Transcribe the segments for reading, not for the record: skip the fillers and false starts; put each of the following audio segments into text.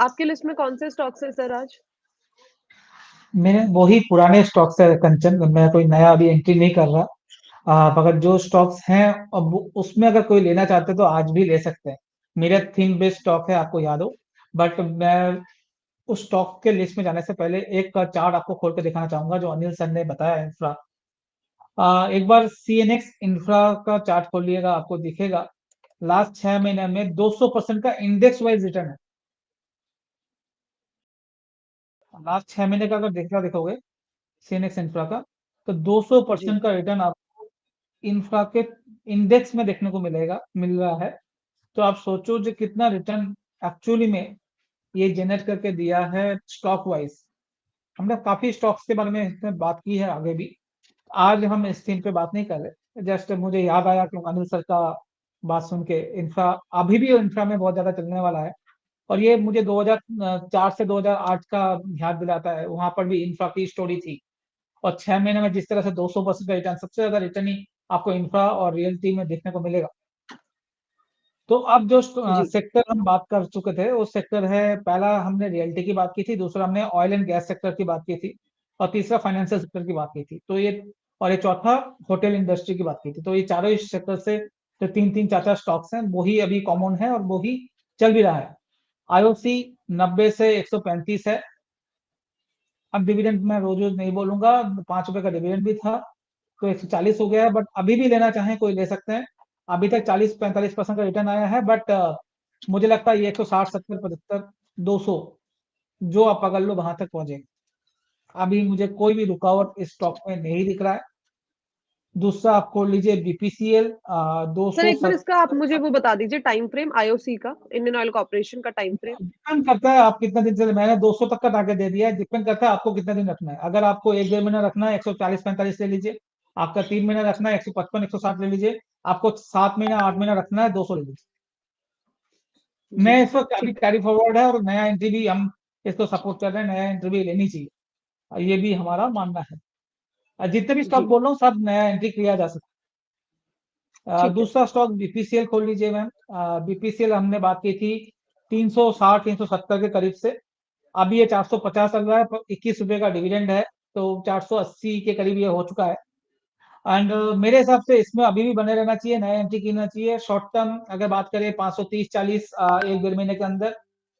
आपकी लिस्ट में कौन से स्टॉक्स है सर आज? मेरे वही पुराने स्टॉक्स है कंचन, मैं कोई नया अभी एंट्री नहीं कर रहा। आप अगर जो स्टॉक्स हैं, अब उसमें अगर कोई लेना चाहते हैं तो आज भी ले सकते हैं। मेरा थीम बेस्ड स्टॉक है, आपको याद हो। बट मैं उस स्टॉक के लिस्ट में जाने से पहले एक चार्ट आपको खोल के दिखाना चाहूंगा जो अनिल सर ने बताया, इंफ्रा। एक बार सीएनएक्स इंफ्रा का चार्ट खोलिएगा, आपको दिखेगा लास्ट 6 महीने में 200% का इंडेक्स वाइज रिटर्न है। लास्ट 6 महीने का अगर देखोगे सीएनएक्स इंफ्रा का, तो जी। 200% का रिटर्न आपको इंफ्रा के इंडेक्स में देखने को मिल रहा है। तो आप सोचो जो कितना रिटर्न एक्चुअली में ये जनरेट करके दिया है स्टॉक वाइज। हमने काफी स्टॉक्स के बारे में इसमें बात की है आगे भी। आज हम इस थीम पे बात नहीं कर रहे, जस्ट मुझे याद आया कि अनिल सर का बात सुन के, इंफ्रा अभी भी इंफ्रा में बहुत ज्यादा चलने वाला है। और ये मुझे 2004 से 2008 का याद दिलाता है, वहां पर भी इंफ्रा की स्टोरी थी। और 6 महीने में जिस तरह से 200% का रिटर्न, सबसे ज्यादा रिटर्न ही आपको इंफ्रा और रियल्टी में देखने को मिलेगा। तो अब जो जी। सेक्टर हम बात कर चुके थे, वो सेक्टर है, पहला हमने रियल्टी की बात की थी, दूसरा हमने ऑयल एंड गैस सेक्टर की बात की थी, और तीसरा फाइनेंशियल सेक्टर की बात की थी। तो ये, और ये चौथा होटल इंडस्ट्री की बात की थी। तो ये चारों इस सेक्टर से जो तीन तीन चार चार स्टॉक्स हैं, वही अभी कॉमन है और वही चल भी रहा है। आईओसी 90 से 135 है। अब डिविडेंड मैं रोज रोज नहीं बोलूंगा, 5 रुपए का डिविडेंड भी था, तो 140 हो गया है। बट अभी भी लेना चाहें कोई ले सकते हैं। अभी तक 40-45% का रिटर्न आया है। बट मुझे लगता है ये 160-70-75, 200 जो आप पकड़ लो वहां तक पहुंचेंगे। अभी मुझे कोई भी रुकावट इस स्टॉक में नहीं दिख रहा है। दूसरा आप खोल लीजिए बीपीसीएल, दो सर सौ एक बार इसका आप मुझे वो बता दीजिए टाइम फ्रेम, आईओसी का, इंडियन ऑयल कॉर्पोरेशन का टाइम फ्रेम। डिपेंड करता है आप कितना दिन से, मैंने 200 तक का टारगेट दे दिया है। डिपेंड करता है आपको कितना दिन रखना है। अगर आपको 1-1.5 महीना रखना है, 140-45 ले लीजिए। आपका 3 महीना रखना है, 155-160 ले लीजिए। आपको 7 महीना 8 महीना रखना है, 200 ले लीजिए। जी। मैं इस वक्त अभी ठीक है। कैरी फॉरवर्ड है, और नया एंट्री भी हम इसको सपोर्ट कर रहे हैं, नया एंट्री भी लेनी चाहिए, और ये भी हमारा मानना है। जितने भी स्टॉक जी। बोल रहा हूँ सब नया एंट्री किया जा सकता है। ठीक है। दूसरा स्टॉक बीपीसीएल खोल लीजिए मैम। बीपीसीएल हमने बात की थी 360-370 के करीब से। अभी ये 450 चल रहा है, पर 21 रुपए का डिविडेंड है, तो 480 के करीब ये हो चुका है। एंड मेरे हिसाब से इसमें अभी भी बने रहना चाहिए, नया एंट्री करना चाहिए। शॉर्ट टर्म अगर बात करें 530-40, 1-1.5 महीने के अंदर,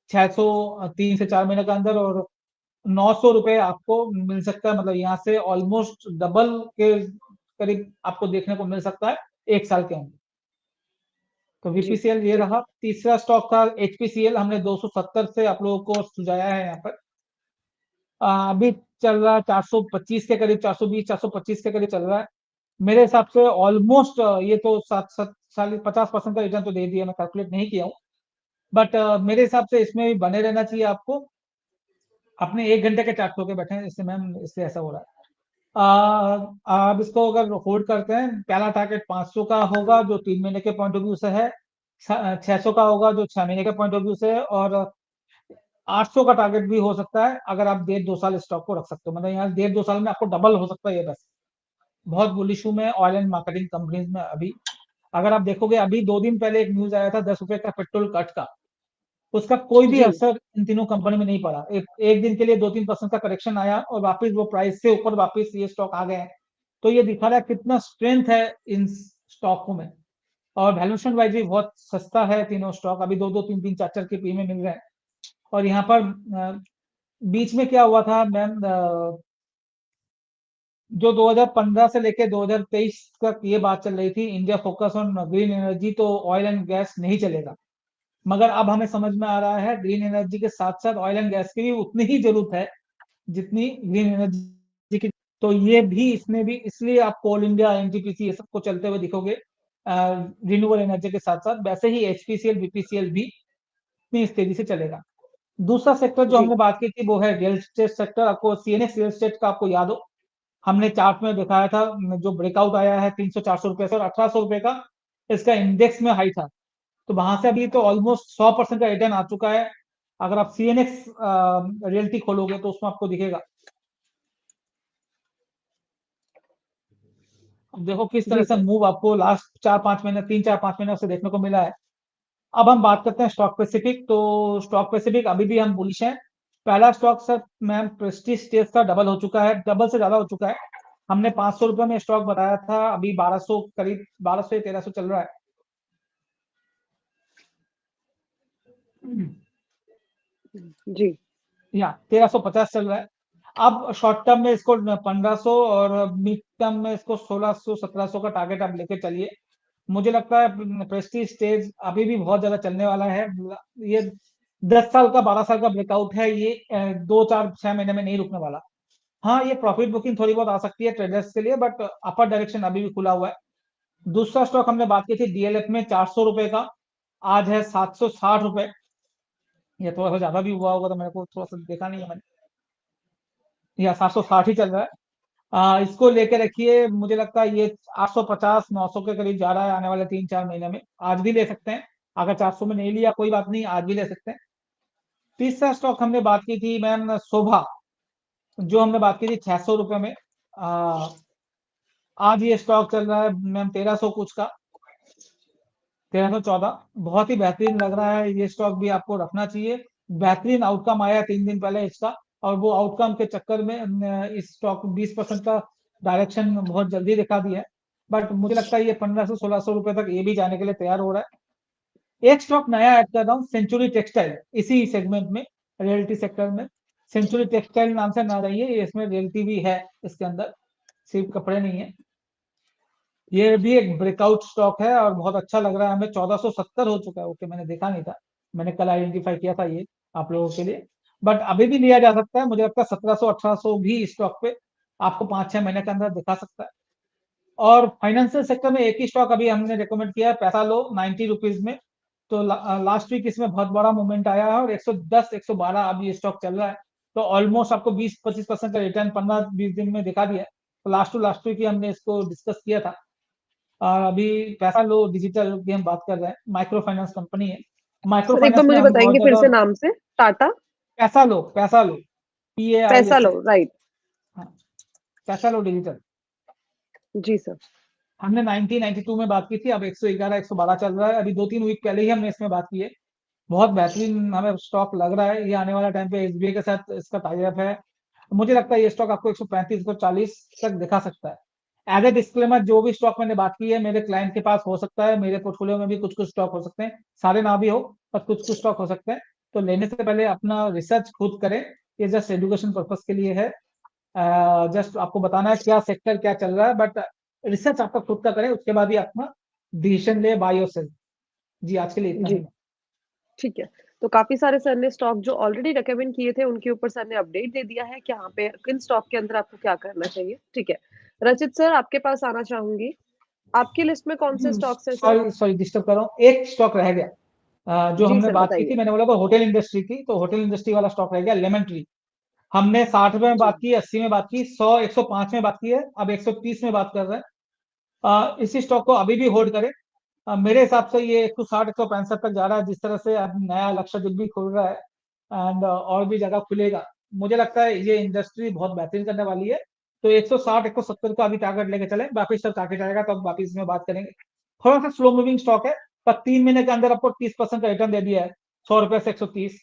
600 3 से 4 महीने के अंदर, और 900 रुपए आपको मिल सकता है। मतलब यहाँ से ऑलमोस्ट डबल के करीब आपको देखने को मिल सकता है 1 साल के अंदर। तो जी। बीपीसीएल ये ठीक है। रहा। तीसरा स्टॉक था एचपीसीएल, हमने 270 से आप लोगों को सुझाया है यहाँ पर। अभी चल रहा है 425 के करीब, 420-425 के करीब चल रहा है। मेरे हिसाब से ऑलमोस्ट ये तो 50% का रिटर्न तो दे दिया, मैं कैलकुलेट नहीं किया हूँ। बट मेरे हिसाब से इसमें भी बने रहना चाहिए आपको। अपने 1 घंटे के चार्ट होके बैठे हैं, इससे मैम, इससे ऐसा हो रहा है। आप इसको अगर होल्ड करते हैं, पहला टारगेट 500 का होगा जो 3 महीने के पॉइंट ऑफ व्यू से है, 600 का होगा जो 6 महीने के पॉइंट ऑफ व्यू से है, और 800 का टारगेट भी हो सकता है अगर आप 1.5-2 साल स्टॉक को रख सकते हो। मतलब यहाँ 1.5-2 साल में आपको डबल हो सकता है ये पैसा। बहुत बुलिश हूँ मैं ऑयल एंड मार्केटिंग कंपनीज में अभी। अगर आप देखोगे, अभी 2 दिन पहले एक न्यूज आया था 10 रुपए का पेट्रोल कट का, उसका कोई भी जी। असर इन तीनों कंपनी में नहीं पड़ा। एक दिन के लिए 2-3% का करेक्शन आया, और वापस वो प्राइस से ऊपर वापस ये स्टॉक आ गए हैं। तो ये दिखा रहा है कितना स्ट्रेंथ है इन स्टॉकों में। और वैल्यूएशन वाइज भी बहुत सस्ता है तीनों स्टॉक, अभी 2-2 3-3 4-4 के पी में मिल रहे हैं। और यहाँ पर बीच में क्या हुआ था मैम, जो 2015 से लेके 2023 तक ये बात चल रही थी, India focus on green energy, तो ऑयल एंड गैस नहीं चलेगा। मगर अब हमें समझ में आ रहा है ग्रीन एनर्जी के साथ साथ ऑयल एंड गैस की भी उतनी ही जरूरत है जितनी ग्रीन एनर्जी की। तो ये भी, इसमें भी, इसलिए आप कोल इंडिया, एनटीपीसी ये सबको चलते हुए दिखोगे रिन्यूएबल एनर्जी के साथ साथ। वैसे ही एचपीसीएल बीपीसीएल भी इतनी इस तेजी से चलेगा। दूसरा सेक्टर जो जी। हमने बात की थी वो है रियल एस्टेट सेक्टर। आपको सीएनएक्स रियल एस्टेट का आपको याद हो, हमने चार्ट में दिखाया था, जो ब्रेकआउट आया है 300-400 रुपए से, और 1800 रुपए का इसका इंडेक्स में हाई था। तो वहां से अभी तो ऑलमोस्ट 100% का रिटर्न आ चुका है। अगर आप सीएनएक्स रियल्टी खोलोगे तो उसमें आपको दिखेगा। अब देखो किस तरह जी से सर। मूव आपको लास्ट 4-5 महीने, 3-4-5 महीने से देखने को मिला है। अब हम बात करते हैं स्टॉक पैसिफिक। तो स्टॉक पैसिफिक अभी भी हम बुलिश हैं। पहला stock sir ma'am Prestige stage का डबल हो चुका है, डबल से ज्यादा हो चुका है। हमने 500 रुपए में स्टॉक बताया था, अभी 1200, करीब 1200 या 1300 चल रहा है। जी। या 1350 चल रहा है। अब शॉर्ट टर्म में इसको 1500 और मिड टर्म में इसको 1600 1700 का टारगेट आप लेके चलिए। मुझे लगता है प्रेस्टीज स्टेज अभी भी बहुत ज्यादा चलने वाला है। ये 10 साल का 12 साल का ब्रेकआउट है, ये 2 4 6 महीने में नहीं रुकने वाला। हाँ, ये प्रॉफिट बुकिंग थोड़ी बहुत आ सकती है ट्रेडर्स के लिए, बट अपर डायरेक्शन अभी भी खुला हुआ है। दूसरा स्टॉक हमने बात की थी डीएलएफ में 400 रुपए का, आज है 760 रुपए। ये थोड़ा सा ज्यादा भी हुआ होगा, तो मेरे को थोड़ा सा देखा नहीं है मैंने। या 760 ही चल रहा है। इसको लेके रखिए, मुझे लगता है ये 850 900 के करीब जा रहा है आने वाले 3 4 महीने में। आज भी ले सकते हैं, अगर 400 में नहीं लिया कोई बात नहीं, आज भी ले सकते हैं। तीसरा स्टॉक हमने बात की थी मैम शोभा, जो हमने बात की थी 600 रुपए में। आज ये स्टॉक चल रहा है मैम 1300 कुछ का, 1314। बहुत ही बेहतरीन लग रहा है, ये स्टॉक भी आपको रखना चाहिए। बेहतरीन आउटकम आया 3 दिन पहले इसका, और वो आउटकम के चक्कर में इस स्टॉक 20% का डायरेक्शन बहुत जल्दी दिखा दिया है। बट मुझे लगता है ये 1500 1600 रुपए तक ये भी जाने के लिए तैयार हो रहा है। एक स्टॉक नया ऐड कर रहा हूँ, सेंचुरी टेक्सटाइल, इसी सेगमेंट में, रियल्टी सेक्टर में। सेंचुरी टेक्सटाइल नाम से ना रहिए, इसमें रियल्टी भी है इसके अंदर, सिर्फ कपड़े नहीं है। ये भी एक ब्रेकआउट स्टॉक है और बहुत अच्छा लग रहा है हमें। 1470 हो चुका है। ओके, मैंने देखा नहीं था, मैंने कल आइडेंटिफाई किया था ये आप लोगों के लिए। बट अभी भी लिया जा सकता है, मुझे लगता है 1700 1800 भी स्टॉक पे आपको 5 6 महीने के अंदर दिखा सकता है। और फाइनेंशियल सेक्टर में एक ही स्टॉक अभी हमने रिकमेंड किया है, पैसा लो, 90 रुपीज में। तो लास्ट वीक इसमें बहुत बड़ा मूवमेंट आया है और 110 112 अभी ये स्टॉक चल रहा है। तो ऑलमोस्ट आपको 20 25% का रिटर्न 15 20 दिन में दिखा दिया है। तो लास्ट टू लास्ट वीक ही हमने इसको डिस्कस किया था। और अभी पैसा लो डिजिटल की हम बात कर रहे हैं, माइक्रो फाइनेंस कंपनी है। माइक्रो सर एक बार फाइनेंस में मुझे हम बहुत बताएंगे फिर ज्यादा। से नाम से। टाटा पैसा लो, पैसा लो, पैसा लो, PAISA। राइट। हाँ, पैसा लो डिजिटल। जी सर। हमने 1992 में बात की थी, अब 111 112 चल रहा है। अभी 2 3 वीक पहले ही हमने इसमें बात की है। बहुत बेहतरीन हमें स्टॉक लग रहा है, ये आने वाला टाइम पे SBI के साथ इसका टाई अप है। मुझे लगता है ये स्टॉक आपको 135 140 तक दिखा सकता है। एज ए डिस्क्लेमर, जो भी स्टॉक मैंने बात की है मेरे क्लाइंट के पास हो सकता है, मेरे पोर्टफोलियो में भी कुछ कुछ स्टॉक हो सकते हैं, सारे ना भी हो, पर कुछ कुछ स्टॉक हो सकते हैं। तो लेने से पहले अपना रिसर्च खुद करें, ये जस्ट एजुकेशन पर्पज के लिए है। जस्ट आपको बताना है क्या सेक्टर क्या चल रहा है, बट रिसर्च आपका खुद का करें, उसके बाद ही अपना डिसीजन ले, बाय और सेल। जी, आज के लिए इतना जी ही। ठीक है। तो काफी सारे सर ने स्टॉक जो ऑलरेडी रेकमेंड किए थे उनके ऊपर सर ने अपडेट दे दिया है कि यहाँ पे किन स्टॉक के अंदर आपको क्या करना चाहिए। ठीक है, रचित सर आपके पास आना चाहूंगी। आपकी लिस्ट में कौन से स्टॉक्स है सर? सॉरी सॉरी डिस्टर्ब कर रहा हूँ, एक स्टॉक रह गया। जो जी हमने सर बात की थी, बताइए। मैंने बोला था होटल इंडस्ट्री की, तो होटल इंडस्ट्री वाला स्टॉक रह गया, लेमन ट्री। हमने 60 रुपए में जी बात की, 80 में बात की, 100 105 में बात की है, अब 130 में बात कर रहे हैं। इसी स्टॉक को अभी भी होल्ड करें। मेरे हिसाब से ये 160 165 तक जा रहा है, जिस तरह से अब नया लक्षद्वीप भी खुल रहा है एंड और भी जगह खुलेगा। मुझे लगता है ये इंडस्ट्री बहुत बेहतरीन करने वाली है। तो 160 170 का अभी टारगेट लेके चले, वापिस जब टारगेट आएगा तो वापिस इसमें बात करेंगे। थोड़ा सा स्लो मूविंग स्टॉक है, पर 3 महीने के अंदर आपको 30% का रिटर्न दे दिया है, 100 रुपए से 130।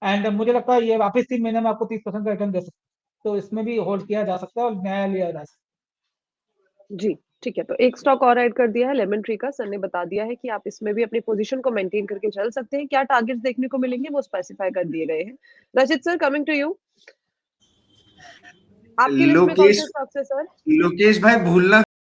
एंड मुझे लगता है ये वापिस 3 महीने में आपको 30% का रिटर्न दे सकता है। तो इसमें भी होल्ड किया जा सकता है और नया लिया जा सकता जी ठीक है। तो एक स्टॉक और ऐड कर दिया है लेमन ट्री का, सर ने बता दिया है कि आप इसमें भी अपनी पोजीशन को मेंटेन करके चल सकते हैं। क्या टारगेट्स देखने को मिलेंगे वो स्पेसिफाई कर दिए गए हैं। रचित सर कमिंग टू यू, आपकी लिस्ट में कौन लोकेश से स्टॉक्स है सर? लोकेश भाई भूलना